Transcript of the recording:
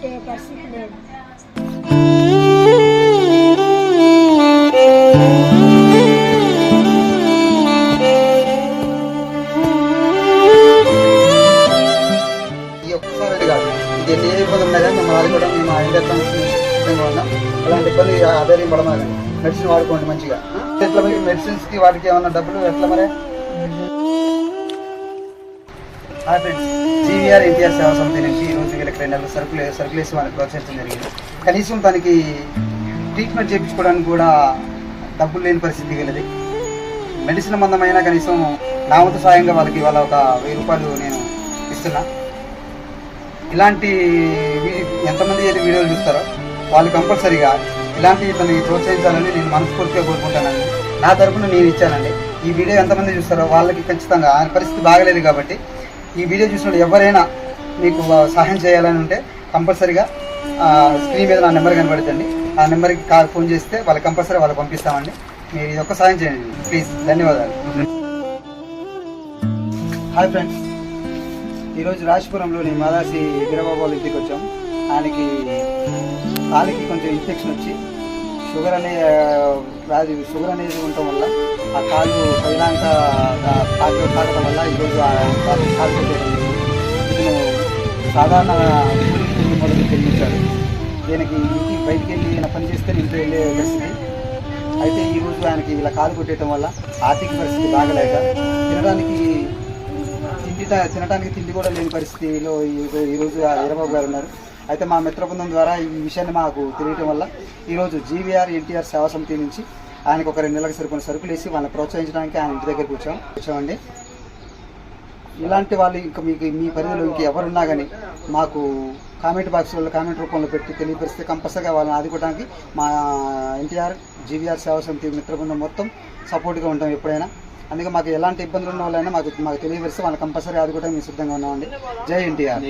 పెట్టే పరిస్థితి లేదు. ఈ ఒక్కసారి కాదు, ఇది ఎన్ని ఇబ్బంది ఉన్నాయి కానీ మేము అది కూడా మేము సిద్ధంగా ఉన్నాం. అలాంటి ఇబ్బంది ఆధారపడమని మెడిసిన్ వాడుకోండి మంచిగా. ఎట్లా మరి మెడిసిన్స్కి వాటికి ఏమన్నా డబ్బులు ఎట్లా మరి? ఫ్రెండ్స్, జీవీఆర్ ఎన్టీఆర్ సేవా సమితి నుంచి ఈరోజు వీళ్ళకి 2 నెలలు సరుకులు వేసి వాళ్ళకి ప్రోత్సహించడం జరిగింది. కనీసం తనకి ట్రీట్మెంట్ చేయించుకోవడానికి కూడా డబ్బులు లేని పరిస్థితి వెళ్ళదు. మెడిసిన్ మందమైనా కనీసం నా వంతు సాయంగా వాళ్ళకి వాళ్ళ ఒక 1000 రూపాయలు నేను ఇస్తున్నా. ఇలాంటి ఎంతమంది అయితే వీడియోలు చూస్తారో వాళ్ళు కంపల్సరీగా ఇలాంటి తనని ప్రోత్సహించాలని నేను మనస్ఫూర్తిగా కోరుకుంటానండి. నా తరఫున నేను ఇచ్చానండి. ఈ వీడియో ఎంతమంది చూస్తారో వాళ్ళకి ఖచ్చితంగా ఆయన పరిస్థితి బాగలేదు కాబట్టి ఈ వీడియో చూసిన ఎవరైనా మీకు సహాయం చేయాలని ఉంటే కంపల్సరీగా స్క్రీన్ మీద నా నెంబర్ కనబడుతుంది. ఆ నెంబర్కి ఫోన్ చేస్తే వాళ్ళకి కంపల్సరీ వాళ్ళకి పంపిస్తామండి. మీరు ఇది ఒక్క సహాయం చేయండి ప్లీజ్. ధన్యవాదాలు. హాయ్ ఫ్రెండ్స్, ఈరోజు రాజపురంలోని మాదాసి వీరబాబు వాళ్ళ ఇంటికి వచ్చాం. ఆయనకి కాలికి కొంచెం ఇన్ఫెక్షన్ వచ్చి షుగర్ అనేది ఉండటం వల్ల ఆ కాలు పైనాక తాగడం వల్ల ఈరోజు కాలు పెట్టేది. ఇతను సాధారణ కూలికి మొదలు చెల్లించాడు. దీనికి ఇంటికి బయటికి వెళ్ళి ఈయన పని చేస్తే ఇంట్లో వెళ్ళే పరిస్థితి. అయితే ఈరోజు ఆయనకి ఇలా కాలు కొట్టేయటం వల్ల ఆర్థిక పరిస్థితి బాగలేక తినడానికి తిండి కూడా లేని పరిస్థితిలో ఈరోజు వీరబాబు గారు ఉన్నారు. అయితే మా మిత్ర బృందం ద్వారా ఈ విషయాన్ని మాకు తెలియటం వల్ల ఈరోజు జీవీఆర్ ఎన్టీఆర్ సేవా సమితి నుంచి ఆయనకు ఒక 2 నెలలకు సరిపోయిన సరుకులు వేసి వాళ్ళని ప్రోత్సహించడానికి ఆయన ఇంటి దగ్గరికి వచ్చామండి. ఇలాంటి వాళ్ళు ఇంకా మీకు మీ పరిధిలో ఇంక ఎవరున్నా కానీ మాకు కామెంట్ బాక్స్లో కామెంట్ రూపంలో పెట్టి తెలియపరిస్తే కంపల్సరీగా వాళ్ళని ఆదుకోవడానికి మా ఎన్టీఆర్ జీవీఆర్ సేవా సమితి మిత్ర బృందం మొత్తం సపోర్ట్గా ఉంటాం ఎప్పుడైనా. అందుకే మాకు ఎలాంటి ఇబ్బందులు ఉన్న వాళ్ళైనా మాకు తెలియపరిస్తే వాళ్ళని కంపల్సరీ ఆదుకోవడానికి మేము సిద్ధంగా ఉన్నామండి. జై ఎన్టీఆర్.